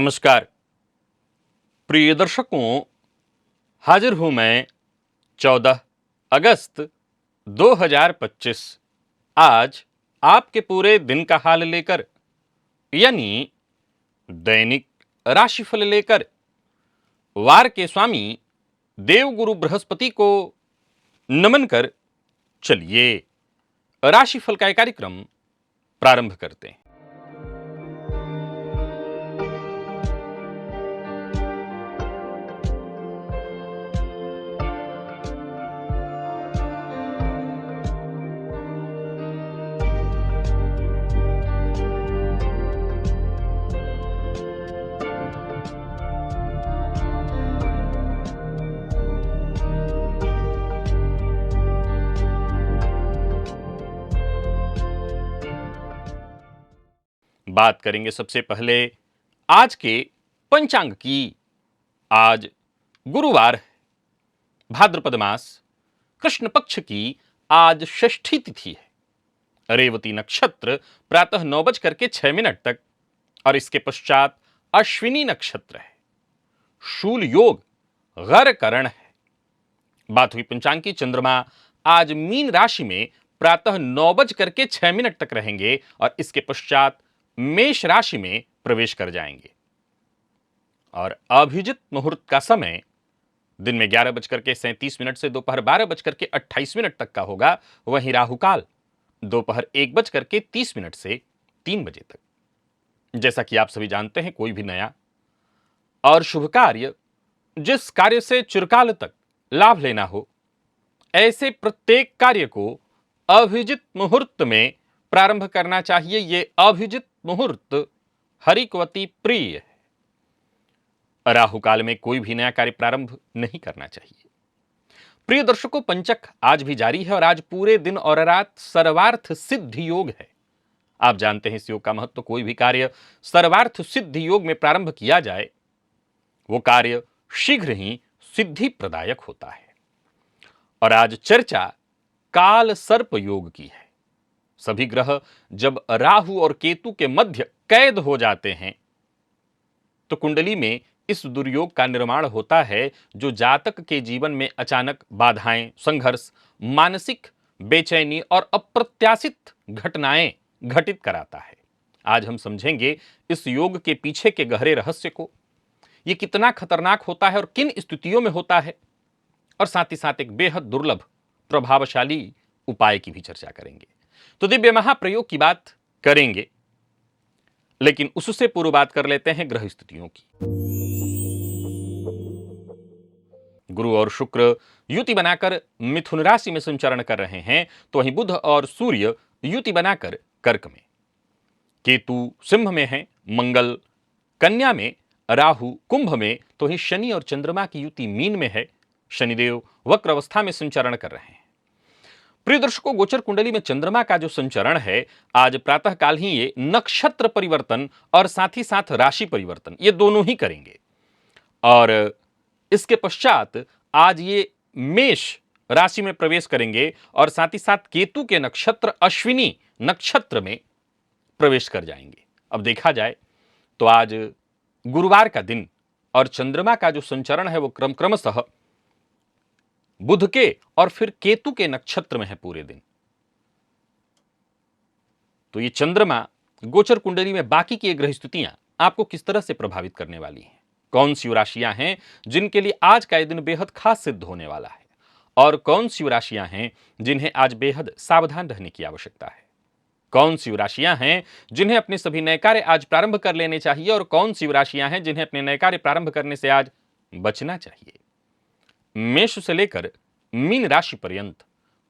नमस्कार प्रिय दर्शकों, हाजिर हूं मैं 14 अगस्त 2025 आज आपके पूरे दिन का हाल लेकर, यानी दैनिक राशिफल लेकर वार के स्वामी देवगुरु बृहस्पति को नमन कर चलिए राशिफल का कार्यक्रम प्रारंभ करते हैं। बात करेंगे सबसे पहले आज के पंचांग की। आज गुरुवार है, भाद्रपद मास कृष्ण पक्ष की आज षष्ठी तिथि है। रेवती नक्षत्र प्रातः 9:06 तक और इसके पश्चात अश्विनी नक्षत्र है। शूल योग गर करण है। बात हुई पंचांग की। चंद्रमा आज मीन राशि में प्रातः 9:06 तक रहेंगे और इसके पश्चात मेष राशि में प्रवेश कर जाएंगे। और अभिजित मुहूर्त का समय दिन में 11:37 से दोपहर 12:28 तक का होगा। वहीं राहुकाल दोपहर 1:30 से 3 बजे तक। जैसा कि आप सभी जानते हैं, कोई भी नया और शुभ कार्य, जिस कार्य से चिरकाल तक लाभ लेना हो, ऐसे प्रत्येक कार्य को अभिजित मुहूर्त में प्रारंभ करना चाहिए। ये अभिजित मुहूर्त हरि को अति प्रिय है। राहु काल में कोई भी नया कार्य प्रारंभ नहीं करना चाहिए। प्रिय दर्शकों, पंचक आज भी जारी है और आज पूरे दिन और रात सर्वार्थ सिद्धि योग है। आप जानते हैं इस योग का महत्व। कोई भी कार्य सर्वार्थ सिद्धि योग में प्रारंभ किया जाए, वो कार्य शीघ्र ही सिद्धि प्रदायक होता है। और आज चर्चा काल सर्प योग की है। सभी ग्रह जब राहु और केतु के मध्य कैद हो जाते हैं तो कुंडली में इस दुर्योग का निर्माण होता है, जो जातक के जीवन में अचानक बाधाएं, संघर्ष, मानसिक बेचैनी और अप्रत्याशित घटनाएं घटित कराता है। आज हम समझेंगे इस योग के पीछे के गहरे रहस्य को, ये कितना खतरनाक होता है और किन स्थितियों में होता है, और साथ ही साथ एक बेहद दुर्लभ प्रभावशाली उपाय की भी चर्चा करेंगे। तो दिव्य महाप्रयोग की बात करेंगे, लेकिन उससे पूर्व बात कर लेते हैं ग्रह स्थितियों की। गुरु और शुक्र युति बनाकर मिथुन राशि में संचरण कर रहे हैं, तो वहीं बुध और सूर्य युति बनाकर कर्क में, केतु सिंह में है, मंगल कन्या में, राहु कुंभ में, तो वहीं शनि और चंद्रमा की युति मीन में है। शनिदेव वक्र अवस्था में संचरण कर रहे हैं। प्रिय दर्शकों, गोचर कुंडली में चंद्रमा का जो संचरण है, आज प्रातः काल ही ये नक्षत्र परिवर्तन और साथ ही साथ राशि परिवर्तन, ये दोनों ही करेंगे। और इसके पश्चात आज ये मेष राशि में प्रवेश करेंगे और साथ ही साथ केतु के नक्षत्र अश्विनी नक्षत्र में प्रवेश कर जाएंगे। अब देखा जाए तो आज गुरुवार का दिन और चंद्रमा का जो संचरण है वो क्रमशः बुध के और फिर केतु के नक्षत्र में है पूरे दिन। तो ये चंद्रमा गोचर कुंडली में बाकी की ग्रह स्थितियां आपको किस तरह से प्रभावित करने वाली हैं, कौन सी राशियां हैं जिनके लिए आज का यह दिन बेहद खास सिद्ध होने वाला है, और कौन सी राशियां हैं जिन्हें आज बेहद सावधान रहने की आवश्यकता है, कौन सी राशियां हैं जिन्हें अपने सभी नए कार्य आज प्रारंभ कर लेने चाहिए, और कौन सी राशियां हैं जिन्हें अपने नए कार्य प्रारंभ करने से आज बचना चाहिए। मेष से लेकर मीन राशि पर्यंत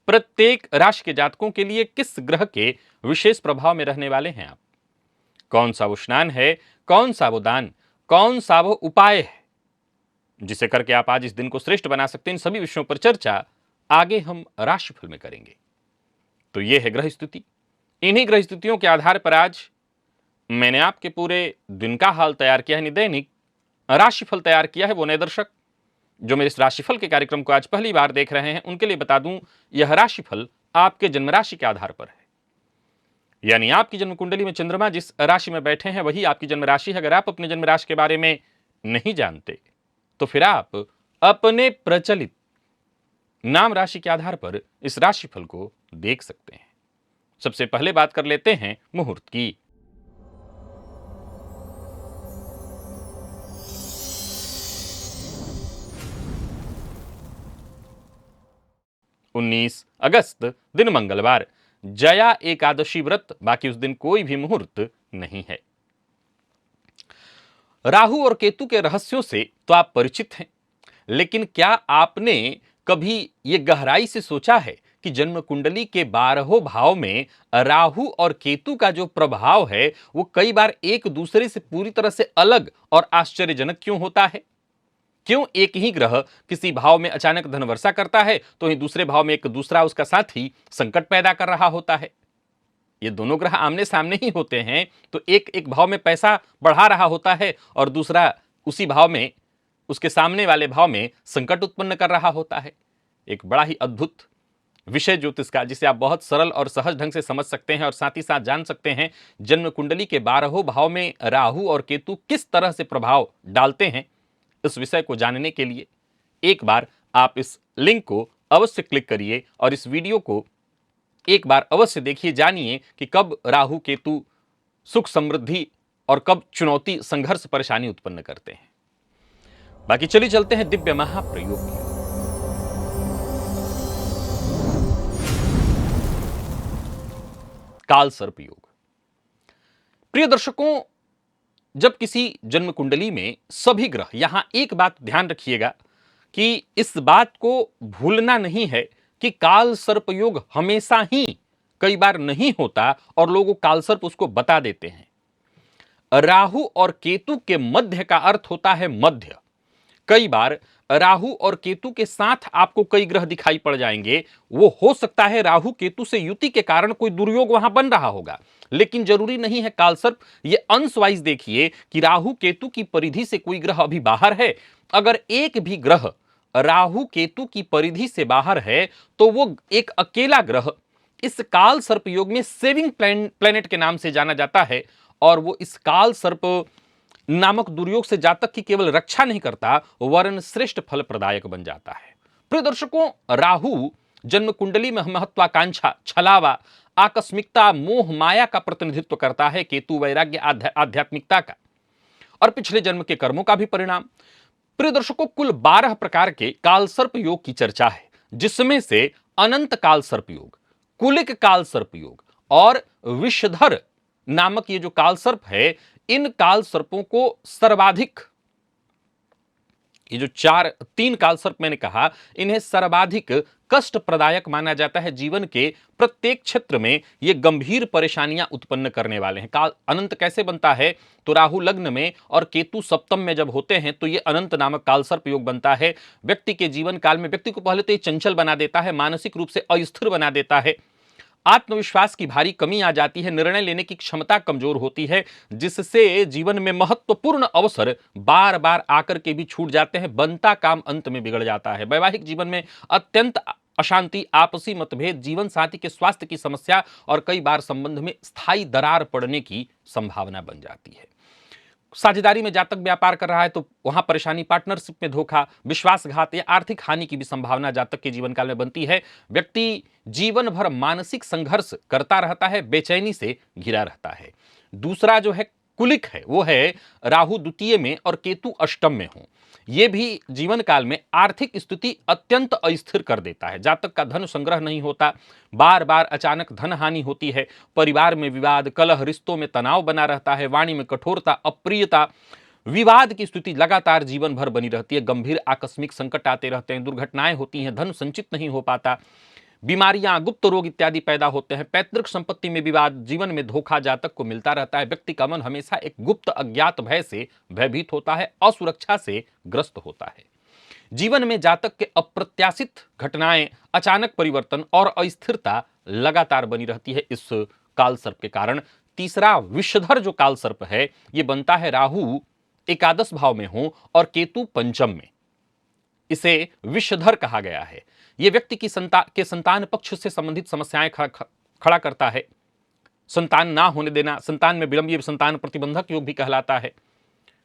प्रत्येक राशि के जातकों के लिए किस ग्रह के विशेष प्रभाव में रहने वाले हैं आप, कौन सा वो स्नान है, कौन सा वो दान, कौन सा वो उपाय है जिसे करके आप आज इस दिन को श्रेष्ठ बना सकते हैं, इन सभी विषयों पर चर्चा आगे हम राशिफल में करेंगे। तो यह है ग्रह स्थिति। इन्हीं ग्रह स्थितियों के आधार पर आज मैंने आपके पूरे दिन का हाल तैयार किया है, दैनिक राशिफल तैयार किया है। वो नए दर्शक जो मेरे इस राशिफल के कार्यक्रम को आज पहली बार देख रहे हैं, उनके लिए बता दूं, यह राशिफल आपके जन्म राशि के आधार पर है। यानी आपकी जन्म कुंडली में चंद्रमा जिस राशि में बैठे हैं वही आपकी जन्म राशि है। अगर आप अपने जन्म राशि के बारे में नहीं जानते तो फिर आप अपने प्रचलित नाम राशि के आधार पर इस राशिफल को देख सकते हैं। सबसे पहले बात कर लेते हैं मुहूर्त की। 19 अगस्त दिन मंगलवार, जया एकादशी व्रत। बाकी उस दिन कोई भी मुहूर्त नहीं है। राहु और केतु के रहस्यों से तो आप परिचित हैं, लेकिन क्या आपने कभी यह गहराई से सोचा है कि जन्म कुंडली के 12 भाव में राहु और केतु का जो प्रभाव है वो कई बार एक दूसरे से पूरी तरह से अलग और आश्चर्यजनक क्यों होता है? क्यों एक ही ग्रह किसी भाव में अचानक धन वर्षा करता है तो ही दूसरे भाव में एक दूसरा उसका साथी संकट पैदा कर रहा होता है? ये दोनों ग्रह आमने सामने ही होते हैं तो एक एक भाव में पैसा बढ़ा रहा होता है और दूसरा उसी भाव में, उसके सामने वाले भाव में संकट उत्पन्न कर रहा होता है। एक बड़ा ही अद्भुत विषय ज्योतिष का, जिसे आप बहुत सरल और सहज ढंग से समझ सकते हैं और साथ ही साथ जान सकते हैं जन्म कुंडली के 12 भाव में राहु और केतु किस तरह से प्रभाव डालते हैं। इस विषय को जानने के लिए एक बार आप इस लिंक को अवश्य क्लिक करिए और इस वीडियो को एक बार अवश्य देखिए। जानिए कि कब राहु केतु सुख समृद्धि और कब चुनौती, संघर्ष, परेशानी उत्पन्न करते हैं। बाकी चलिए चलते हैं दिव्य महाप्रयोग की। काल सर्प योग। प्रिय दर्शकों, जब किसी जन्म कुंडली में सभी ग्रह, यहां एक बात ध्यान रखिएगा कि इस बात को भूलना नहीं है कि काल सर्प योग हमेशा ही, कई बार नहीं होता और लोगों काल सर्प उसको बता देते हैं। राहु और केतु के मध्य का अर्थ होता है मध्य। कई बार राहु और केतु के साथ आपको कई ग्रह दिखाई पड़ जाएंगे। वो हो सकता है राहु केतु से युति के कारण कोई दुर्योग वहां बन रहा होगा, लेकिन जरूरी नहीं है काल सर्प। ये अंश वाइज देखिए कि राहु केतु की परिधि से कोई ग्रह अभी बाहर है। अगर एक भी ग्रह राहु केतु की परिधि से बाहर है तो वो एक अकेला ग्रह इस काल सर्प योग में सेविंग प्लैनेट के नाम से जाना जाता है और वो इस काल सर्प नामक दुर्योग से जातक की केवल रक्षा नहीं करता वरन श्रेष्ठ फल प्रदायक बन जाता है। प्रिय दर्शकों, राहु जन्म कुंडली में महत्वाकांक्षा, छलावा, आकस्मिकता, मोह माया का प्रतिनिधित्व करता है। केतु वैराग्य, आध्यात्मिकता का और पिछले जन्म के कर्मों का भी परिणाम। प्रिय दर्शकों, कुल 12 प्रकार के काल सर्प योग की चर्चा है, जिसमें से अनंत काल सर्प योग, कुलिक काल सर्प योग और विषधर नामक ये जो काल सर्प है, इन काल सर्पों को सर्वाधिक, ये जो 3 काल सर्प मैंने कहा, इन्हें सर्वाधिक कष्ट प्रदायक माना जाता है। जीवन के प्रत्येक क्षेत्र में ये गंभीर परेशानियां उत्पन्न करने वाले हैं। काल अनंत कैसे बनता है? तो राहु लग्न में और केतु सप्तम में जब होते हैं तो ये अनंत नामक काल सर्प योग बनता है। व्यक्ति के जीवन काल में व्यक्ति को पहले तो ये चंचल बना देता है, मानसिक रूप से अस्थिर बना देता है, आत्मविश्वास की भारी कमी आ जाती है, निर्णय लेने की क्षमता कमजोर होती है, जिससे जीवन में महत्वपूर्ण अवसर बार बार आकर के भी छूट जाते हैं। बनता काम अंत में बिगड़ जाता है। वैवाहिक जीवन में अत्यंत अशांति, आपसी मतभेद, जीवन साथी के स्वास्थ्य की समस्या और कई बार संबंध में स्थायी दरार पड़ने की संभावना बन जाती है। साझेदारी में जातक व्यापार कर रहा है तो वहां परेशानी, पार्टनरशिप में धोखा, विश्वासघात या आर्थिक हानि की भी संभावना जातक के जीवन काल में बनती है। व्यक्ति जीवन भर मानसिक संघर्ष करता रहता है, बेचैनी से घिरा रहता है। दूसरा जो है कुलिक है, वो है राहु द्वितीय में और केतु अष्टम में हो। यह भी जीवन काल में आर्थिक स्थिति अत्यंत अस्थिर कर देता है। जातक का धन संग्रह नहीं होता, बार बार अचानक धन हानि होती है, परिवार में विवाद, कलह, रिश्तों में तनाव बना रहता है, वाणी में कठोरता, अप्रियता, विवाद की स्थिति लगातार जीवन भर बनी रहती है, गंभीर आकस्मिक संकट आते रहते हैं, दुर्घटनाएं होती हैं, धन संचित नहीं हो पाता, बीमारियां, गुप्त रोग इत्यादि पैदा होते हैं, पैतृक संपत्ति में विवाद, जीवन में धोखा जातक को मिलता रहता है। व्यक्ति का मन हमेशा एक गुप्त अज्ञात भय से भयभीत होता है, असुरक्षा से ग्रस्त होता है। जीवन में जातक के अप्रत्याशित घटनाएं, अचानक परिवर्तन और अस्थिरता लगातार बनी रहती है इस काल सर्प के कारण। तीसरा विषधर जो काल सर्प है, यह बनता है राहु एकादश भाव में हो और केतु पंचम में। इसे विषधर कहा गया है। यह व्यक्ति की संतान पक्ष से संबंधित समस्याएं खड़ा करता है। संतान ना होने देना, संतान में विलंब, ये संतान प्रतिबंधक योग भी कहलाता है।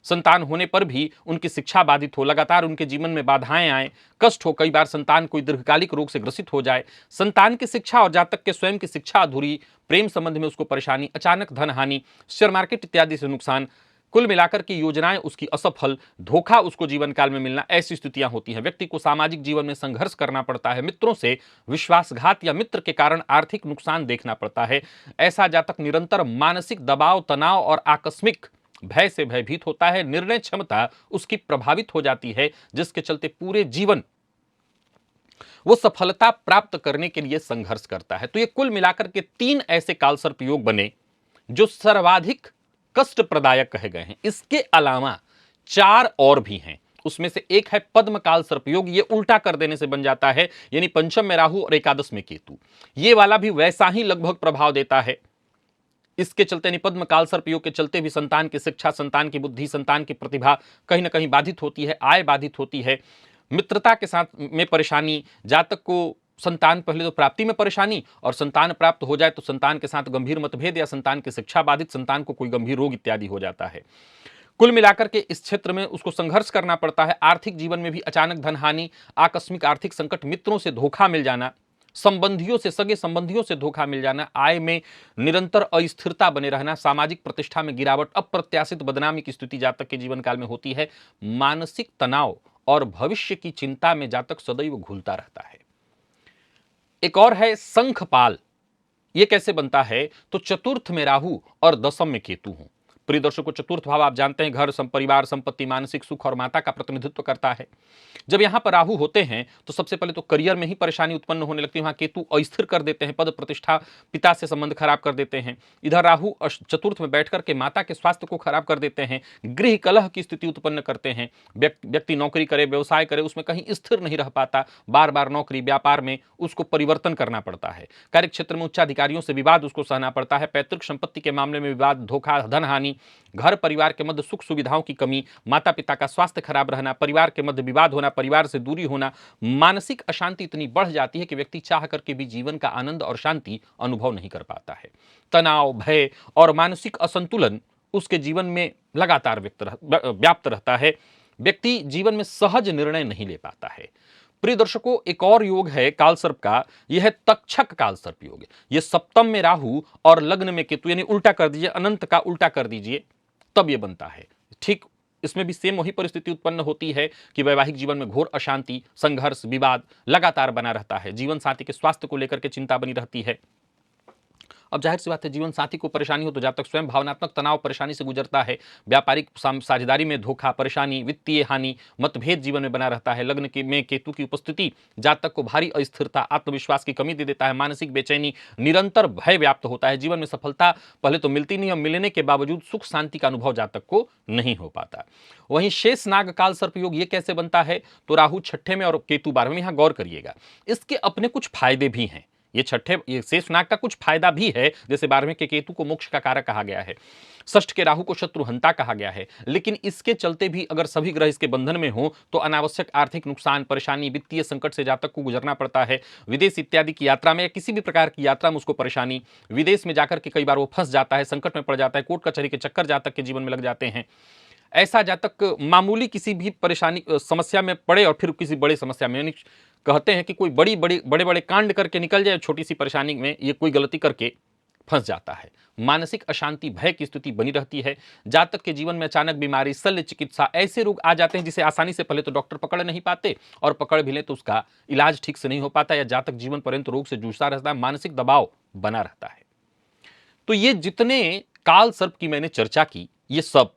संतान होने पर भी उनकी शिक्षा बाधित हो, लगातार उनके जीवन में बाधाएं आए, कष्ट हो, कई बार संतान कोई दीर्घकालिक रोग से ग्रसित हो जाए, संतान की शिक्षा और जातक के स्वयं की शिक्षा अधूरी, प्रेम संबंध में उसको परेशानी, अचानक धन हानि, शेयर मार्केट इत्यादि से नुकसान, कुल मिलाकर की योजनाएं उसकी असफल, धोखा उसको जीवन काल में मिलना, ऐसी स्थितियां होती हैं। व्यक्ति को सामाजिक जीवन में संघर्ष करना पड़ता है, मित्रों से विश्वासघात या मित्र के कारण आर्थिक नुकसान देखना पड़ता है। ऐसा जातक निरंतर मानसिक दबाव, तनाव और आकस्मिक भय से भयभीत होता है। निर्णय क्षमता उसकी प्रभावित हो जाती है, जिसके चलते पूरे जीवन वो सफलता प्राप्त करने के लिए संघर्ष करता है। तो ये कुल मिलाकर के 3 ऐसे कालसर्प योग बने जो सर्वाधिक कष्ट प्रदायक कहे गए हैं। इसके अलावा 4 और भी हैं। उसमें से एक है पद्म काल सर्प योग, ये उल्टा कर देने से बन जाता है, यानी पंचम में राहु और एकादश में केतु। ये वाला भी वैसा ही लगभग प्रभाव देता है। इसके चलते यानी पद्म काल सर्प योग के चलते भी संतान की शिक्षा, संतान की बुद्धि, संतान की प्रतिभा कहीं ना कहीं बाधित होती है, आय बाधित होती है, मित्रता के साथ में परेशानी, जातक को संतान पहले तो प्राप्ति में परेशानी, और संतान प्राप्त हो जाए तो संतान के साथ गंभीर मतभेद या संतान की शिक्षा बाधित, संतान को कोई गंभीर रोग इत्यादि हो जाता है। कुल मिलाकर के इस क्षेत्र में उसको संघर्ष करना पड़ता है। आर्थिक जीवन में भी अचानक धन हानि, आकस्मिक आर्थिक संकट, मित्रों से धोखा मिल जाना, संबंधियों से, सगे संबंधियों से धोखा मिल जाना, आय में निरंतर अस्थिरता बने रहना, सामाजिक प्रतिष्ठा में गिरावट, अप्रत्याशित बदनामी की स्थिति जातक के जीवन काल में होती है। मानसिक तनाव और भविष्य की चिंता में जातक सदैव घुलता रहता है। एक और है शंखपाल। यह कैसे बनता है? तो चतुर्थ में राहु और दशम में केतु हो। प्रिय दर्शकों, चतुर्थ भाव आप जानते हैं घर, परिवार, संपत्ति, मानसिक सुख और माता का प्रतिनिधित्व करता है। जब यहां पर राहु होते हैं तो सबसे पहले तो करियर में ही परेशानी उत्पन्न होने लगती है। वहां केतु अस्थिर कर देते हैं, पद प्रतिष्ठा, पिता से संबंध खराब कर देते हैं। इधर राहु चतुर्थ में बैठकर के माता के स्वास्थ्य को खराब कर देते हैं, गृह कलह की स्थिति उत्पन्न करते हैं। व्यक्ति नौकरी करे, व्यवसाय करे, उसमें कहीं स्थिर नहीं रह पाता, बार बार नौकरी व्यापार में उसको परिवर्तन करना पड़ता है। कार्य क्षेत्र में उच्चाधिकारियों से विवाद उसको सहना पड़ता है। पैतृक संपत्ति के मामले में विवाद, धोखा, धन हानि, घर परिवार के मध्य सुख सुविधाओं की कमी, माता पिता का स्वास्थ्य खराब रहना, परिवार के मध्य विवाद होना, परिवार से दूरी होना, मानसिक अशांति इतनी बढ़ जाती है कि व्यक्ति चाह करके भी जीवन का आनंद और शांति अनुभव नहीं कर पाता है। तनाव, भय और मानसिक असंतुलन उसके जीवन में लगातार व्याप्त रहता है। व्यक्ति जीवन में सहज निर्णय नहीं ले पाता है। प्रिय दर्शकों, एक और योग है कालसर्प का, यह है तक्षक कालसर्प योग। यह सप्तम में राहु और लग्न में केतु, यानी उल्टा कर दीजिए, अनंत का उल्टा कर दीजिए, तब यह बनता है। ठीक इसमें भी सेम वही परिस्थिति उत्पन्न होती है कि वैवाहिक जीवन में घोर अशांति, संघर्ष, विवाद लगातार बना रहता है। जीवन साथी के स्वास्थ्य को लेकर के चिंता बनी रहती है। अब जाहिर सी बात है, जीवन साथी को परेशानी हो तो जातक स्वयं भावनात्मक तनाव, परेशानी से गुजरता है। व्यापारिक साझेदारी में धोखा, परेशानी, वित्तीय हानि, मतभेद जीवन में बना रहता है। लग्न में केतु की उपस्थिति जातक को भारी अस्थिरता, आत्मविश्वास की कमी दे देता है। मानसिक बेचैनी, निरंतर भय व्याप्त होता है। जीवन में सफलता पहले तो मिलती नहीं और मिलने के बावजूद सुख शांति का अनुभव जातक को नहीं हो पाता। वहीं शेष नाग काल सर्प योग ये कैसे बनता है? तो राहु छठे में और केतु 12वें में। यहां गौर करिएगा, इसके अपने कुछ फायदे भी हैं। ये शेषनाग का कुछ फायदा भी है, जैसे 12वें के केतु को मोक्ष का कारक कहा गया है, षष्ठ के राहु को शत्रुहंता कहा गया है। लेकिन इसके चलते भी अगर सभी ग्रह इसके बंधन में हो तो अनावश्यक आर्थिक नुकसान, परेशानी, वित्तीय संकट से जातक को गुजरना पड़ता है। विदेश इत्यादि की यात्रा में या किसी भी प्रकार की यात्रा में उसको परेशानी, विदेश में जाकर के कई बार वो फंस जाता है, संकट में पड़ जाता है, कोर्ट कचहरी के चक्कर जातक के जीवन में लग जाते हैं। ऐसा जातक मामूली किसी भी परेशानी समस्या में पड़े और फिर किसी बड़ी समस्या में, कहते हैं कि कोई बड़े बड़े कांड करके निकल जाए, छोटी सी परेशानी में ये कोई गलती करके फंस जाता है। मानसिक अशांति, भय की स्थिति बनी रहती है। जातक के जीवन में अचानक बीमारी, शल्य चिकित्सा, ऐसे रोग आ जाते हैं जिसे आसानी से पहले तो डॉक्टर पकड़ नहीं पाते, और पकड़ भी ले तो उसका इलाज ठीक से नहीं हो पाता, या जातक जीवन पर्यंत रोग से जूझता रहता है, मानसिक दबाव बना रहता है। तो ये जितने काल सर्प की मैंने चर्चा की, ये सब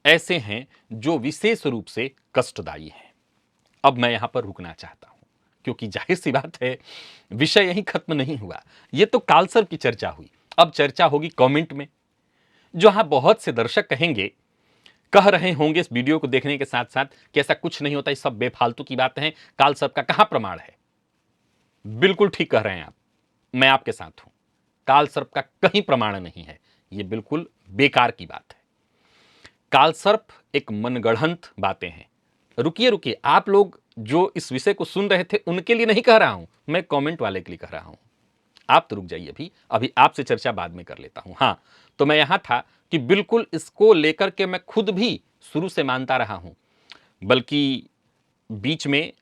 ऐसे हैं जो विशेष रूप से कष्टदायी हैं। अब मैं यहां पर रुकना चाहता हूं, क्योंकि जाहिर सी बात है विषय यहीं खत्म नहीं हुआ। यह तो कालसर्प की चर्चा हुई, अब चर्चा होगी कमेंट में। जहां बहुत से दर्शक कह रहे होंगे इस वीडियो को देखने के साथ साथ कि ऐसा कुछ नहीं होता, ये सब बेफालतू की बातें हैं, कालसर्प का कहां प्रमाण है। बिल्कुल ठीक कह रहे हैं आप, मैं आपके साथ हूं। कालसर्प का कहीं प्रमाण नहीं है, यह बिल्कुल बेकार की बात है। कालसर्प एक मनगढ़ंत बातें हैं। रुकिए, आप लोग जो इस विषय को सुन रहे थे उनके लिए नहीं कह रहा हूं, मैं कमेंट वाले के लिए कह रहा हूं। आप तो रुक जाइए, अभी अभी आपसे चर्चा बाद में कर लेता हूं। हाँ, तो मैं यहां था कि बिल्कुल इसको लेकर के मैं खुद भी शुरू से मानता रहा हूं, बल्कि बीच में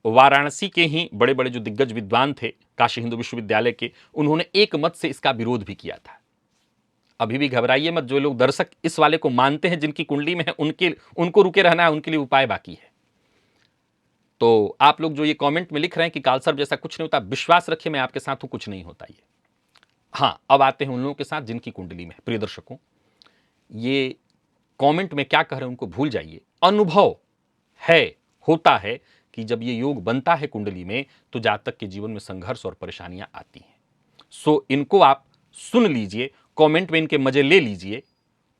वाराणसी के ही बड़े बड़े जो दिग्गज विद्वान थे काशी हिंदू विश्वविद्यालय के, उन्होंने एक मत से इसका विरोध भी किया था। अभी भी घबराइए मत, जो लोग दर्शक इस वाले को मानते हैं, जिनकी कुंडली में है, उनको रुके रहना है, उनके लिए उपाय बाकी है। तो आप लोग जो ये कमेंट में लिख रहे हैं कि कालसर्प जैसा कुछ नहीं होता, विश्वास रखिए मैं आपके साथ हूं, कुछ नहीं होता ये। हाँ, अब आते हैं उन लोगों के साथ जिनकी कुंडली में। प्रिय दर्शकों, ये कमेंट में क्या कह रहे हैं उनको भूल जाइए। अनुभव है, होता है कि जब ये योग बनता है कुंडली में, तो जातक के जीवन में संघर्ष और परेशानियां आती हैं। सो इनको आप सुन लीजिए, कमेंट में इनके मजे ले लीजिए,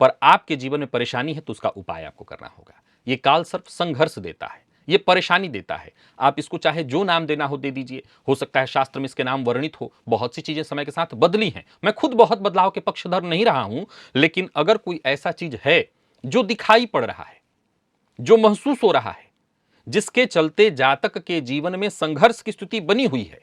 पर आपके जीवन में परेशानी है तो उसका उपाय आपको करना होगा। ये कालसर्प संघर्ष देता है, ये परेशानी देता है। आप इसको चाहे जो नाम देना हो दे दीजिए, हो सकता है शास्त्र में इसके नाम वर्णित हो। बहुत सी चीजें समय के साथ बदली हैं, मैं खुद बहुत बदलाव के पक्षधर नहीं रहा हूं, लेकिन अगर कोई ऐसा चीज है जो दिखाई पड़ रहा है, जो महसूस हो रहा है, जिसके चलते जातक के जीवन में संघर्ष की स्थिति बनी हुई है,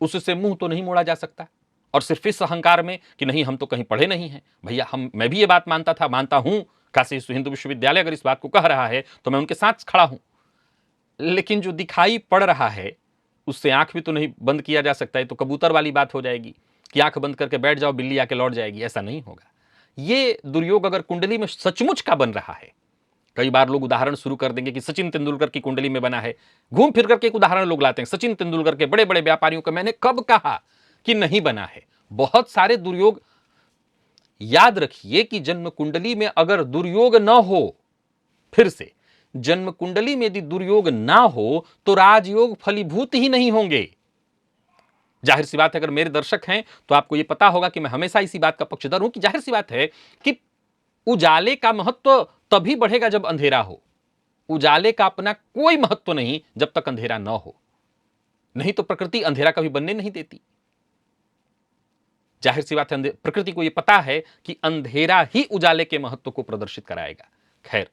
उससे मुंह तो नहीं मोड़ा जा सकता। और सिर्फ इस अहंकार में कि नहीं हम तो कहीं पढ़े नहीं हैं। भैया, मैं भी ये बात मानता था, मानता हूं। काशी हिंदू विश्वविद्यालय अगर इस बात को कह रहा है तो मैं उनके साथ खड़ा हूं, लेकिन जो दिखाई पड़ रहा है उससे आंख भी तो नहीं बंद किया जा सकता है। तो कबूतर वाली बात हो जाएगी कि आंख बंद करके बैठ जाओ, बिल्ली आके लौट जाएगी, ऐसा नहीं होगा। ये दुर्योग अगर कुंडली में सचमुच का बन रहा है, कई बार लोग उदाहरण शुरू कर देंगे कि सचिन तेंदुलकर की कुंडली में बना है। घूम फिर करके एक उदाहरण लोग लाते हैं, सचिन तेंदुलकर के बड़े बड़े व्यापारियों का। मैंने कब कहा कि नहीं बना है? बहुत सारे दुर्योग। याद रखिए कि जन्म कुंडली में अगर दुर्योग न हो, फिर से जन्म कुंडली में यदि दुर्योग ना हो तो राजयोग फलीभूत ही नहीं होंगे। जाहिर सी बात है, अगर मेरे दर्शक हैं तो आपको यह पता होगा कि मैं हमेशा इसी बात का पक्षधर हूं कि जाहिर सी बात है कि उजाले का महत्व तभी बढ़ेगा जब अंधेरा हो। उजाले का अपना कोई महत्व नहीं जब तक अंधेरा न हो, नहीं तो प्रकृति अंधेरा कभी बनने नहीं देती। जाहिर सी बात है, प्रकृति को यह पता है कि अंधेरा ही उजाले के महत्व को प्रदर्शित कराएगा। खैर,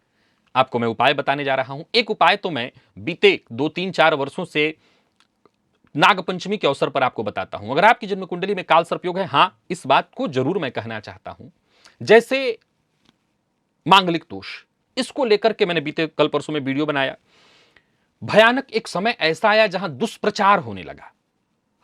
आपको मैं उपाय बताने जा रहा हूं। एक उपाय तो मैं बीते 2-3-4 वर्षों से नागपंचमी के अवसर पर आपको बताता हूं। अगर आपकी जन्म कुंडली में काल सर्प योग है, हां, इस बात को जरूर मैं कहना चाहता हूं, जैसे मांगलिक दोष, इसको लेकर के मैंने बीते कल परसों में वीडियो बनाया। भयानक एक समय ऐसा आया जहां दुष्प्रचार होने लगा।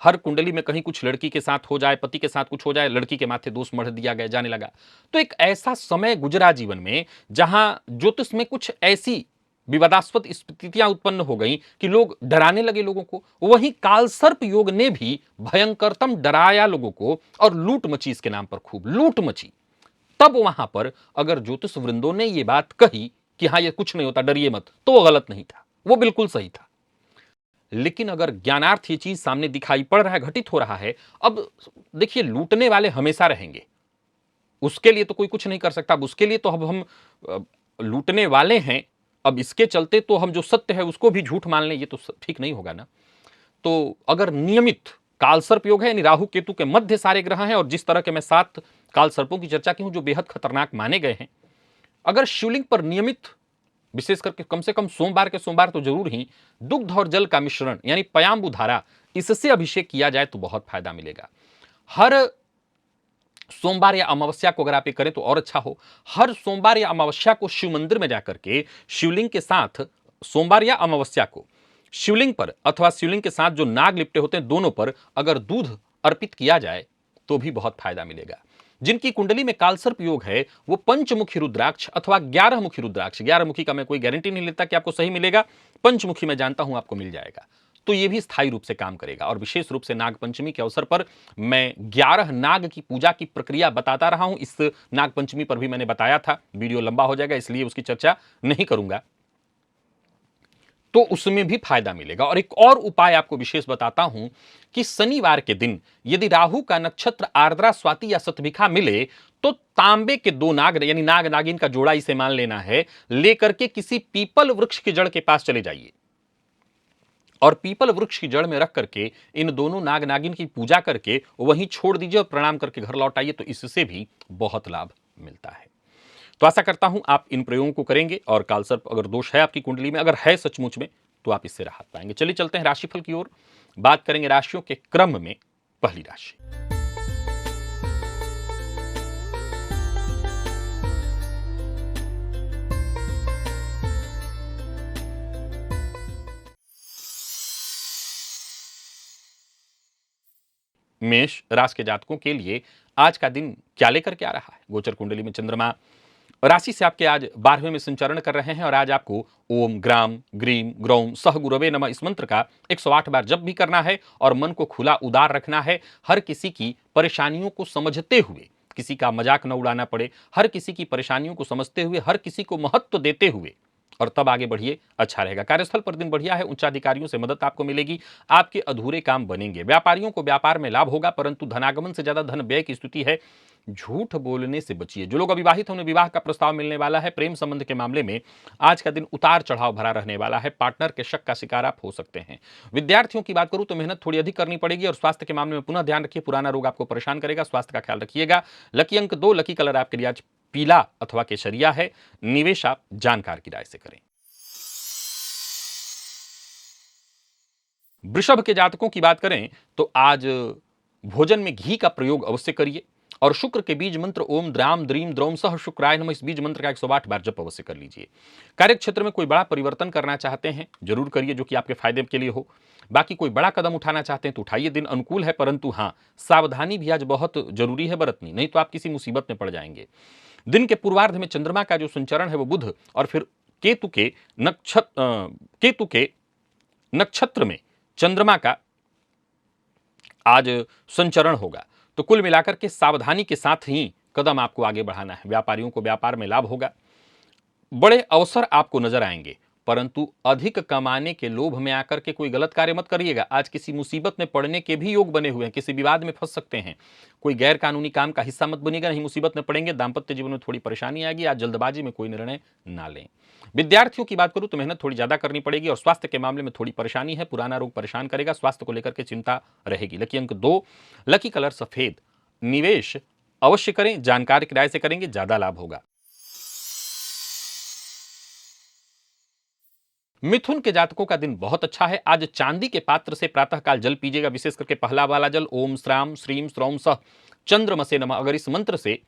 हर कुंडली में कहीं कुछ लड़की के साथ हो जाए, पति के साथ कुछ हो जाए, लड़की के माथे दोष मढ़ दिया गया जाने लगा। तो एक ऐसा समय गुजरा जीवन में जहां ज्योतिष में कुछ ऐसी विवादास्पद स्थितियां उत्पन्न हो गई कि लोग डराने लगे लोगों को। वहीं कालसर्प योग ने भी भयंकरतम डराया लोगों को, और लूट मची इसके नाम पर, खूब लूट मची। तब वहां पर अगर ज्योतिष वृंदों ने यह बात कही कि हाँ, ये कुछ नहीं होता, डरिए मत, तो वो गलत नहीं था, वो बिल्कुल सही था। लेकिन अगर ज्ञानार्थ ये चीज सामने दिखाई पड़ रहा है, घटित हो रहा है, अब देखिए, लूटने वाले हमेशा रहेंगे, उसके लिए तो कोई कुछ नहीं कर सकता। अब उसके लिए तो अब हम लूटने वाले हैं, अब इसके चलते तो हम जो सत्य है उसको भी झूठ मान लें, ये तो ठीक नहीं होगा ना। तो अगर नियमित कालसर्प योग है, यानी राहु केतु के मध्य सारे ग्रह हैं, और जिस तरह के मैं 7 कालसर्पों की चर्चा की हूं जो बेहद खतरनाक माने गए हैं, अगर शिवलिंग पर नियमित, विशेष करके कम से कम सोमवार के सोमवार तो जरूर ही, दुग्ध और जल का मिश्रण यानी पयांबु धारा, इससे अभिषेक किया जाए तो बहुत फायदा मिलेगा। हर सोमवार या अमावस्या को अगर आप ये करें तो और अच्छा हो। हर सोमवार या अमावस्या को शिव मंदिर में जाकर के शिवलिंग के साथ, सोमवार या अमावस्या को शिवलिंग पर अथवा शिवलिंग के साथ जो नाग लिपटे होते हैं दोनों पर अगर दूध अर्पित किया जाए तो भी बहुत फायदा मिलेगा। जिनकी कुंडली में कालसर्प योग है वो पंचमुखी रुद्राक्ष अथवा 11 मुखी रुद्राक्ष, 11 मुखी का मैं कोई गारंटी नहीं लेता कि आपको सही मिलेगा, पंचमुखी मैं जानता हूं आपको मिल जाएगा, तो ये भी स्थायी रूप से काम करेगा। और विशेष रूप से नागपंचमी के अवसर पर मैं 11 नाग की पूजा की प्रक्रिया बताता रहा हूं। इस नागपंचमी पर भी मैंने बताया था, वीडियो लंबा हो जाएगा इसलिए उसकी चर्चा नहीं करूंगा, तो उसमें भी फायदा मिलेगा। और एक और उपाय आपको विशेष बताता हूं कि शनिवार के दिन यदि राहु का नक्षत्र आर्द्रा, स्वाति या शतभिखा मिले तो तांबे के 2 नाग, यानी नाग नागिन का जोड़ा इसे मान लेना है, लेकर के किसी पीपल वृक्ष की जड़ के पास चले जाइए और पीपल वृक्ष की जड़ में रख करके इन दोनों नाग नागिन की पूजा करके वहीं छोड़ दीजिए और प्रणाम करके घर लौट आइए, तो इससे भी बहुत लाभ मिलता है। तो आशा करता हूं आप इन प्रयोगों को करेंगे और कालसर्प अगर दोष है आपकी कुंडली में, अगर है सचमुच में, तो आप इससे राहत पाएंगे। चलिए चलते हैं राशिफल की ओर, बात करेंगे राशियों के क्रम में पहली राशि। मेष राशि के जातकों के लिए आज का दिन क्या लेकर के आ रहा है? गोचर कुंडली में चंद्रमा राशि से आपके आज 12वें में संचरण कर रहे हैं और आज आपको ओम ग्राम ग्रीम ग्रौम सह गुरवे नमः इस मंत्र का 108 बार जप भी करना है और मन को खुला उदार रखना है। हर किसी की परेशानियों को समझते हुए, किसी का मजाक न उड़ाना पड़े, हर किसी की परेशानियों को समझते हुए, हर किसी को महत्व देते हुए और तब आगे बढ़िए, अच्छा रहेगा। कार्यस्थल पर दिन बढ़िया है, उच्चाधिकारियों से मदद आपको मिलेगी, आपके अधूरे काम बनेंगे। व्यापारियों को व्यापार में लाभ होगा, परंतु धनागमन से ज्यादा धन व्यय की स्थिति है। झूठ बोलने से बचिए। जो लोग अविवाहित हैं उन्हें विवाह का प्रस्ताव मिलने वाला है। प्रेम संबंध के मामले में आज का दिन उतार चढ़ाव भरा रहने वाला है। पार्टनर के शक का शिकार आप हो सकते हैं। विद्यार्थियों की बात करूं तो मेहनत थोड़ी अधिक करनी पड़ेगी और स्वास्थ्य के मामले में पुनः ध्यान रखिए, पुराना रोग आपको परेशान करेगा, स्वास्थ्य का ख्याल रखिएगा। लकी अंक 2, लकी कलर आपके लिए आज पीला अथवा केसरिया है। निवेश आप जानकार की राय से करें। वृषभ के जातकों की बात करें तो आज भोजन में घी का प्रयोग अवश्य करिए और शुक्र के बीज मंत्र ओम द्राम द्रीम द्रौम सह शुक्राय नमः इस बीज मंत्र का 108 बार जप अवश्य कर लीजिए। कार्य क्षेत्र में कोई बड़ा परिवर्तन करना चाहते हैं जरूर करिए, जो कि आपके फायदे के लिए हो। बाकी कोई बड़ा कदम उठाना चाहते हैं तो उठाइए, दिन अनुकूल है, परंतु हाँ, सावधानी भी आज बहुत जरूरी है बरतनी, नहीं तो आप किसी मुसीबत में पड़ जाएंगे। दिन के पूर्वार्ध में चंद्रमा का जो संचरण है वो बुध और फिर केतु के नक्षत्र में चंद्रमा का आज संचरण होगा। तो कुल मिलाकर के सावधानी के साथ ही कदम आपको आगे बढ़ाना है। व्यापारियों को व्यापार में लाभ होगा, बड़े अवसर आपको नजर आएंगे, परंतु अधिक कमाने के लोभ में आकर के कोई गलत कार्य मत करिएगा। आज किसी मुसीबत में पड़ने के भी योग बने हुए हैं, किसी विवाद में फंस सकते हैं। कोई गैर कानूनी काम का हिस्सा मत बनिएगा, नहीं मुसीबत में पड़ेंगे। दाम्पत्य जीवन में थोड़ी परेशानी आएगी। आज जल्दबाजी में कोई निर्णय ना लें। विद्यार्थियों की बात करूं तो मेहनत थोड़ी ज्यादा करनी पड़ेगी और स्वास्थ्य के मामले में थोड़ी परेशानी है। पुराना रोग परेशान करेगा, स्वास्थ्य को लेकर के चिंता रहेगी। लकी अंक 2, लकी कलर सफेद। निवेश अवश्य करें, जानकार की राय से करेंगे, ज्यादा लाभ होगा। मिथुन के जातकों का दिन बहुत अच्छा है। आज चांदी के पात्र से प्रातःकाल जल पीजिएगा, विशेष करके पहला वाला जल ओम श्राम श्रीम श्रौम सह चंद्रमसे नमः। अगर इस मंत्र से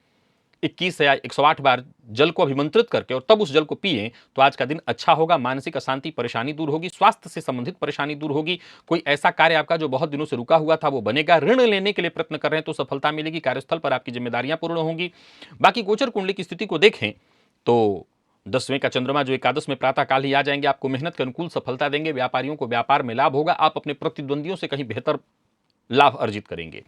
21 या 108 बार जल को अभिमंत्रित करके और तब उस जल को पिए तो आज का दिन अच्छा होगा। मानसिक अशांति परेशानी दूर होगी, स्वास्थ्य से संबंधित परेशानी दूर होगी। कोई ऐसा कार्य आपका जो बहुत दिनों से रुका हुआ था वो बनेगा। ऋण लेने के लिए प्रयत्न कर रहे हैं तो सफलता मिलेगी। कार्यस्थल पर आपकी जिम्मेदारियां पूर्ण होंगी। बाकी गोचर कुंडली की स्थिति को देखें तो 10वें का चंद्रमा जो एकादश में प्रातःकाल ही आ जाएंगे, आपको मेहनत के अनुकूल सफलता देंगे। व्यापारियों को व्यापार में लाभ होगा, आप अपने प्रतिद्वंदियों से कहीं बेहतर लाभ अर्जित करेंगे।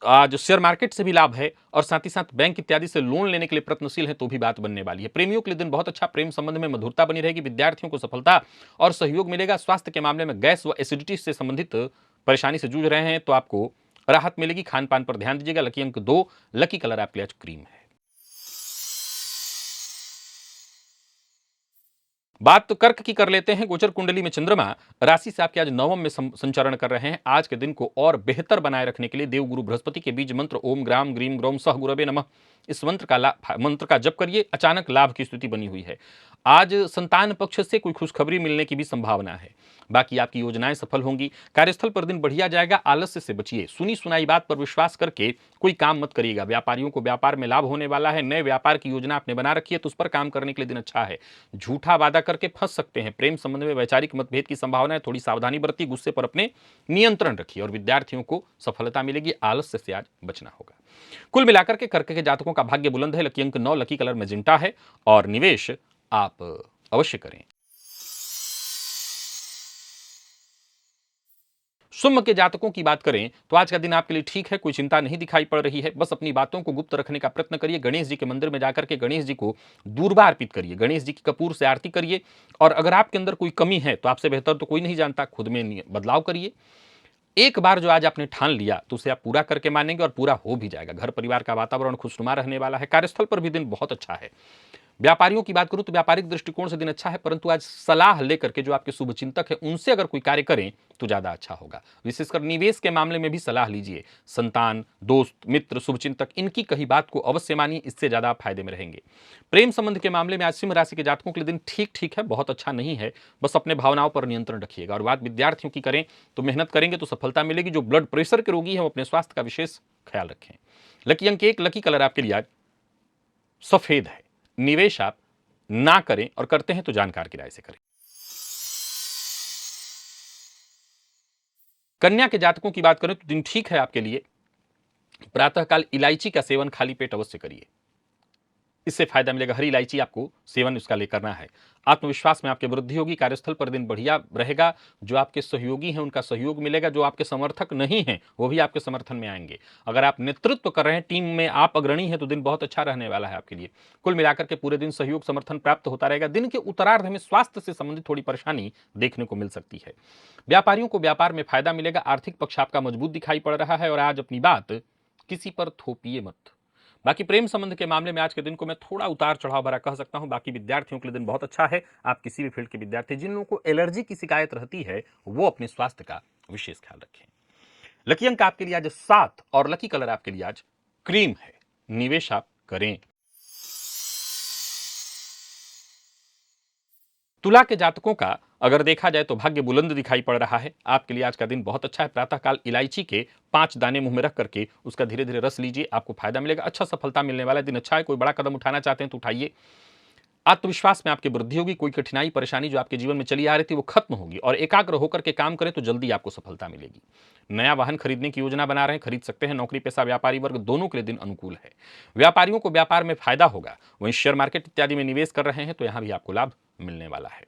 आज शेयर मार्केट से भी लाभ है और साथ ही साथ बैंक इत्यादि से लोन लेने के लिए प्रयत्नशील है तो भी बात बनने वाली है। प्रेमियों के लिए दिन बहुत अच्छा, प्रेम संबंध में मधुरता बनी रहेगी। विद्यार्थियों को सफलता और सहयोग मिलेगा। स्वास्थ्य के मामले में गैस व एसिडिटी से संबंधित परेशानी से जूझ रहे हैं तो आपको राहत मिलेगी। खान पान पर ध्यान दीजिएगा। लकी अंक 2, लकी कलर आपके लिए आज क्रीम है। बात तो कर्क की कर लेते हैं। गोचर कुंडली में चंद्रमा राशि से आपके आज 9वें में संचरण कर रहे हैं। आज के दिन को और बेहतर बनाए रखने के लिए देवगुरु बृहस्पति के बीज मंत्र ओम ग्राम ग्रीम ग्रौम सह गुरवे नमः इस मंत्र का जप करिए। अचानक लाभ की स्थिति बनी हुई है। आज संतान पक्ष से कोई खुशखबरी मिलने की भी संभावना है। बाकी आपकी योजनाएं सफल होंगी। कार्यस्थल पर दिन बढ़िया जाएगा। आलस्य से बचिए। सुनी सुनाई बात पर विश्वास करके कोई काम मत करिएगा। व्यापारियों को व्यापार में लाभ होने वाला है। नए व्यापार की योजना आपने बना रखी है तो उस पर काम करने के लिए दिन अच्छा है। झूठा वादा करके फंस सकते हैं। प्रेम संबंध में वैचारिक मतभेद की संभावना है, थोड़ी सावधानी बरतिए। गुस्से पर अपने नियंत्रण रखिए और विद्यार्थियों को सफलता मिलेगी। आलस्य से आज बचना होगा। कुल मिलाकर के कर्क के जातकों का भाग्य बुलंद है। लकी अंक 9, लकी कलर मैजेंटा है और निवेश आप अवश्य करें। सिंह के जातकों की बात करें तो आज का दिन आपके लिए ठीक है। कोई चिंता नहीं दिखाई पड़ रही है। बस अपनी बातों को गुप्त रखने का प्रयत्न करिए। गणेश जी के मंदिर में जाकर के गणेश जी को दूर्वा अर्पित करिए। गणेश जी की कपूर से आरती करिए और अगर आपके अंदर कोई कमी है तो आपसे बेहतर तो कोई नहीं जानता। खुद में बदलाव करिए। एक बार जो आज आपने ठान लिया तो उसे आप पूरा करके मानेंगे और पूरा हो भी जाएगा। घर परिवार का वातावरण खुशनुमा रहने वाला है। कार्यस्थल पर भी दिन बहुत अच्छा है। व्यापारियों की बात करूं तो व्यापारिक दृष्टिकोण से दिन अच्छा है, परंतु आज सलाह लेकर के जो आपके शुभचिंतक है उनसे अगर कोई कार्य करें तो ज्यादा अच्छा होगा। विशेषकर निवेश के मामले में भी सलाह लीजिए। संतान, दोस्त, मित्र, शुभचिंतक, इनकी कही बात को अवश्य मानिए, इससे ज्यादा आप फायदे में रहेंगे। प्रेम संबंध के मामले में आज सिंह राशि के जातकों के लिए दिन ठीक ठीक है, बहुत अच्छा नहीं है। बस अपने भावनाओं पर नियंत्रण रखिएगा। और बात विद्यार्थियों की करें तो मेहनत करेंगे तो सफलता मिलेगी। जो ब्लड प्रेशर के रोगी हैं वो अपने स्वास्थ्य का विशेष ख्याल रखें। लकी अंक 1, लकी कलर आपके लिए आज सफेद है। निवेश आप ना करें और करते हैं तो जानकार की राय से करें। कन्या के जातकों की बात करें तो दिन ठीक है आपके लिए। प्रातःकाल इलायची का सेवन खाली पेट अवश्य करिए, इससे फायदा मिलेगा। हरी इलायची आपको सेवन उसका ले करना है। आत्मविश्वास में आपकी वृद्धि होगी। कार्यस्थल पर दिन बढ़िया रहेगा। जो आपके सहयोगी हैं उनका सहयोग मिलेगा। जो आपके समर्थक नहीं हैं वो भी आपके समर्थन में आएंगे। अगर आप नेतृत्व कर रहे हैं, टीम में आप अग्रणी हैं, तो दिन बहुत अच्छा रहने वाला है आपके लिए। कुल मिलाकर के पूरे दिन सहयोग समर्थन प्राप्त होता रहेगा। दिन के उत्तरार्ध में स्वास्थ्य से संबंधित थोड़ी परेशानी देखने को मिल सकती है। व्यापारियों को व्यापार में फायदा मिलेगा। आर्थिक पक्ष आपका मजबूत दिखाई पड़ रहा है और आज अपनी बात किसी पर थोपिए मत। बाकी प्रेम संबंध के मामले में आज के दिन को मैं थोड़ा उतार चढ़ाव भरा कह सकता हूं। बाकी विद्यार्थियों के लिए दिन बहुत अच्छा है। आप किसी भी फील्ड के विद्यार्थी, जिन लोगों को एलर्जी की शिकायत रहती है, वो अपने स्वास्थ्य का विशेष ख्याल रखें। लकी अंक आपके लिए आज 7 और लकी कलर आपके लिए आज क्रीम है। निवेश आप करें। तुला के जातकों का अगर देखा जाए तो भाग्य बुलंद दिखाई पड़ रहा है। आपके लिए आज का दिन बहुत अच्छा है। प्रातःकाल इलायची के 5 दाने मुंह में रख करके उसका धीरे धीरे रस लीजिए, आपको फायदा मिलेगा। अच्छा सफलता मिलने वाला दिन अच्छा है। कोई बड़ा कदम उठाना चाहते हैं तो उठाइए। आत्मविश्वास में आपकी वृद्धि होगी। कोई कठिनाई परेशानी जो आपके जीवन में चली आ रही थी वो खत्म होगी और एकाग्र होकर के काम करें तो जल्दी आपको सफलता मिलेगी। नया वाहन खरीदने की योजना बना रहे हैं, खरीद सकते हैं। नौकरी पेशा व्यापारी वर्ग दोनों के लिए दिन अनुकूल है। व्यापारियों को व्यापार में फायदा होगा। वहीं शेयर मार्केट इत्यादि में निवेश कर रहे हैं तो यहां भी आपको लाभ मिलने वाला है।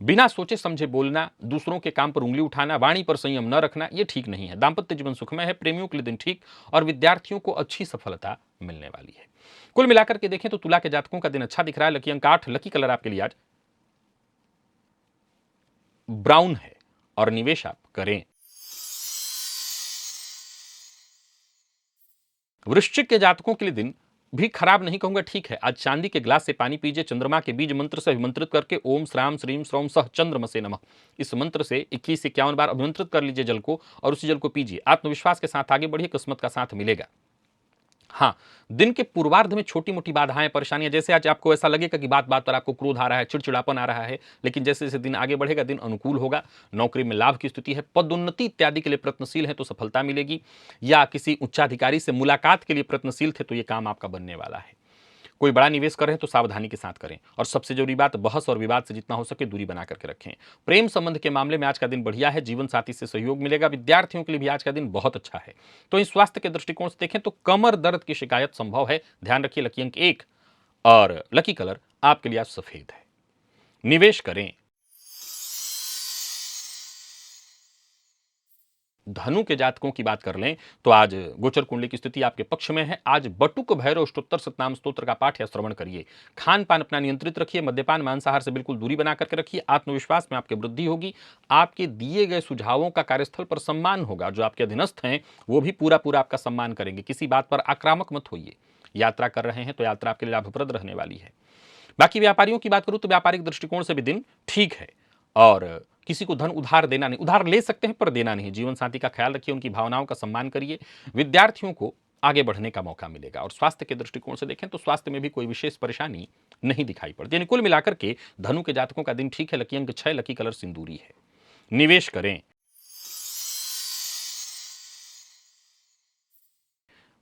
बिना सोचे समझे बोलना, दूसरों के काम पर उंगली उठाना, वाणी पर संयम न रखना, यह ठीक नहीं है। दाम्पत्य जीवन सुखमय है। प्रेमियों के लिए दिन ठीक और विद्यार्थियों को अच्छी सफलता मिलने वाली है। कुल मिलाकर के देखें तो तुला के जातकों का दिन अच्छा दिख रहा है। लकी अंक 8, लकी कलर आपके लिए आज ब्राउन है और निवेश आप करें। वृश्चिक के जातकों के लिए दिन भी खराब नहीं कहूंगा, ठीक है। आज चांदी के ग्लास से पानी पीजिए। चंद्रमा के बीज मंत्र से अभिमंत्रित करके ओम श्राम श्रीम श्रौम सह चंद्रमसे नमः, इस मंत्र से 21-51 बार अभिमंत्रित कर लीजिए जल को और उसी जल को पीजिए। आत्मविश्वास के साथ आगे बढ़िए, किस्मत का साथ मिलेगा। हाँ, दिन के पूर्वार्ध में छोटी मोटी बाधाएं, परेशानियां, जैसे आज आपको ऐसा लगेगा कि बात बात पर आपको क्रोध आ रहा है, चिड़चिड़ापन आ रहा है, लेकिन जैसे जैसे दिन आगे बढ़ेगा दिन अनुकूल होगा। नौकरी में लाभ की स्थिति है। पदोन्नति इत्यादि के लिए प्रयत्नशील है तो सफलता मिलेगी। या किसी उच्चाधिकारी से मुलाकात के लिए प्रयत्नशील थे तो यह काम आपका बनने वाला है। कोई बड़ा निवेश कर रहे हैं तो सावधानी के साथ करें। और सबसे जरूरी बात, बहस और विवाद से जितना हो सके दूरी बना करके रखें। प्रेम संबंध के मामले में आज का दिन बढ़िया है। जीवन साथी से सहयोग मिलेगा। विद्यार्थियों के लिए भी आज का दिन बहुत अच्छा है। तो इस स्वास्थ्य के दृष्टिकोण से देखें तो कमर दर्द की शिकायत संभव है, ध्यान रखिए। लकी अंक 1 और लकी कलर आपके लिए आज सफेद है। निवेश करें। धनु के जातकों की बात कर लें तो आज गोचर कुंडली की स्थिति आपके पक्ष में है। आज बटुक भैरव अष्टोत्तर सतनाम स्तोत्र का पाठ या श्रवण करिए। खान पान अपना नियंत्रित रखिए। मद्यपान मांसाहार से बिल्कुल दूरी बना करके रखिए। आत्मविश्वास में आपकी वृद्धि होगी। आपके दिए गए सुझावों का कार्यस्थल पर सम्मान होगा। जो आपके अधीनस्थ हैं वो भी पूरा पूरा आपका सम्मान करेंगे। किसी बात पर आक्रामक मत होइए। यात्रा कर रहे हैं तो यात्रा आपके लिए लाभप्रद रहने वाली है। बाकी व्यापारियों की बात करूं तो व्यापारिक दृष्टिकोण से भी दिन ठीक है। और किसी को धन उधार देना नहीं, उधार ले सकते हैं पर देना नहीं। जीवन साथी का ख्याल रखिए, उनकी भावनाओं का सम्मान करिए। विद्यार्थियों को आगे बढ़ने का मौका मिलेगा। और स्वास्थ्य के दृष्टिकोण से देखें तो स्वास्थ्य में भी कोई विशेष परेशानी नहीं दिखाई पड़ती। यानी कुल मिलाकर के धनु के जातकों का दिन ठीक है। लकी अंक 6, लकी कलर सिंदूरी है। निवेश करें।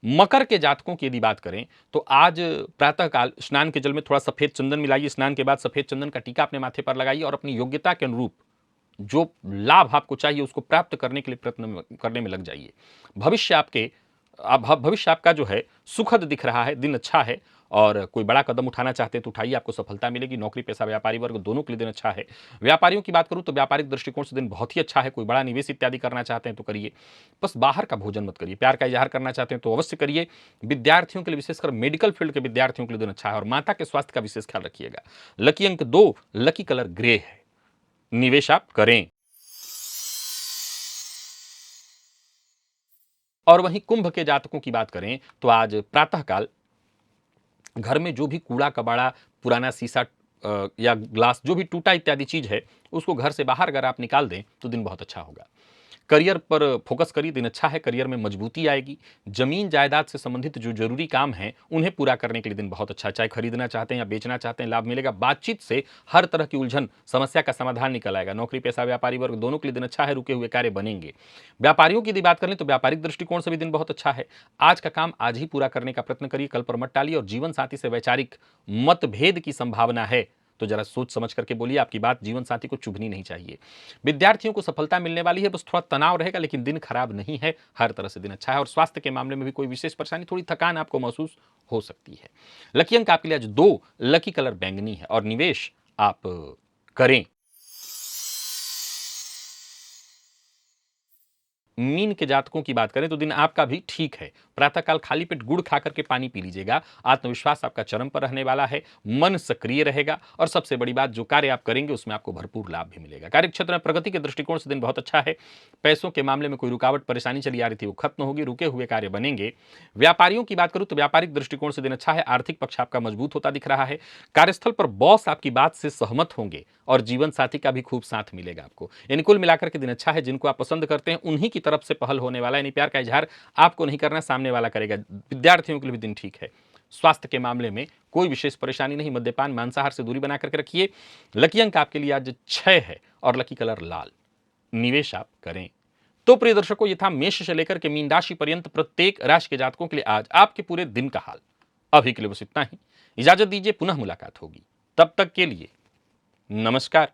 मकर के जातकों की यदि बात करें तो आज प्रातःकाल स्नान के जल में थोड़ा सफेद चंदन मिलाइए। स्नान के बाद सफेद चंदन का टीका अपने माथे पर लगाइए और अपनी योग्यता के अनुरूप जो लाभ आपको चाहिए उसको प्राप्त करने के लिए प्रयत्न करने में लग जाइए। भविष्य आपके भविष्य आपका जो है सुखद दिख रहा है। दिन अच्छा है और कोई बड़ा कदम उठाना चाहते हैं तो उठाइए, आपको सफलता मिलेगी। नौकरी पेशा व्यापारी वर्ग दोनों के लिए दिन अच्छा है। व्यापारियों की बात करूं तो व्यापारिक दृष्टिकोण से दिन बहुत ही अच्छा है। कोई बड़ा निवेश इत्यादि करना चाहते हैं तो करिए। बस बाहर का भोजन मत करिए। प्यार का इजहार करना चाहते हैं तो अवश्य करिए। विद्यार्थियों के लिए, विशेषकर मेडिकल फील्ड के विद्यार्थियों के लिए दिन अच्छा है। और माता के स्वास्थ्य का विशेष ख्याल रखिएगा। लकी अंक 2, लकी कलर ग्रे है। निवेश आप करें। और वहीं कुंभ के जातकों की बात करें तो आज प्रातःकाल घर में जो भी कूड़ा कबाड़ा, पुराना शीशा या ग्लास, जो भी टूटा इत्यादि चीज है, उसको घर से बाहर अगर आप निकाल दें तो दिन बहुत अच्छा होगा। करियर पर फोकस करिए, दिन अच्छा है, करियर में मजबूती आएगी। जमीन जायदाद से संबंधित जो जरूरी काम हैं उन्हें पूरा करने के लिए दिन बहुत अच्छा है। चाहे खरीदना चाहते हैं या बेचना चाहते हैं, लाभ मिलेगा। बातचीत से हर तरह की उलझन, समस्या का समाधान निकल आएगा। नौकरी पेशा व्यापारी वर्ग दोनों के लिए दिन अच्छा है, रुके हुए कार्य बनेंगे। व्यापारियों की यदि बात करें तो व्यापारिक दृष्टिकोण से भी दिन बहुत अच्छा है। आज का काम आज ही पूरा करने का प्रयत्न करिए, कल पर मत टालिए। और जीवन साथी से वैचारिक मतभेद की संभावना है तो जरा सोच समझ करके बोलिए, आपकी बात जीवन साथी को चुभनी नहीं चाहिए। विद्यार्थियों को सफलता मिलने वाली है, बस थोड़ा तनाव रहेगा, लेकिन दिन खराब नहीं है, हर तरह से दिन अच्छा है। और स्वास्थ्य के मामले में भी कोई विशेष परेशानी, थोड़ी थकान आपको महसूस हो सकती है। लकी अंक आपके लिए आज 2, लकी कलर बैंगनी है और निवेश आप करें। मीन के जातकों की बात करें तो दिन आपका भी ठीक है। प्रातःकाल खाली पेट गुड़ खा करके पानी पी लीजिएगा। आत्मविश्वास आपका चरम पर रहने वाला है, मन सक्रिय रहेगा और सबसे बड़ी बात, जो कार्य आप करेंगे उसमें आपको भरपूर लाभ भी मिलेगा। कार्य क्षेत्र में प्रगति के दृष्टिकोण से दिन बहुत अच्छा है। पैसों के मामले में कोई रुकावट परेशानी चली आ रही थी वो खत्म होगी, रुके हुए कार्य बनेंगे। व्यापारियों की बात करूं तो व्यापारिक दृष्टिकोण से दिन अच्छा है। आर्थिक पक्ष आपका मजबूत होता दिख रहा है। कार्यस्थल पर बॉस आपकी बात से सहमत होंगे और जीवन साथी का भी खूब साथ मिलेगा आपको। यानी कुल मिलाकर के दिन अच्छा है। जिनको आप पसंद करते हैं उन्हीं की तरफ से पहल होने वाला है। यानी प्यार का इजहार आपको नहीं करना, सामने वाला करेगा। विद्यार्थियों के लिए भी दिन ठीक है। स्वास्थ्य के मामले में कोई विशेष परेशानी नहीं। मद्यपान मांसाहार से दूरी बना करके रखिए। लकी अंक आपके लिए आज 6 है और लकी कलर लाल। निवेश आप करें। तो प्रिय दर्शकों, ये था मेष से लेकर के मीन राशि पर्यंत प्रत्येक राशि के जातकों के लिए आज आपके पूरे दिन का हाल। अभी के लिए बस इतना ही। इजाजत दीजिए, पुनः मुलाकात होगी। तब तक के लिए नमस्कार।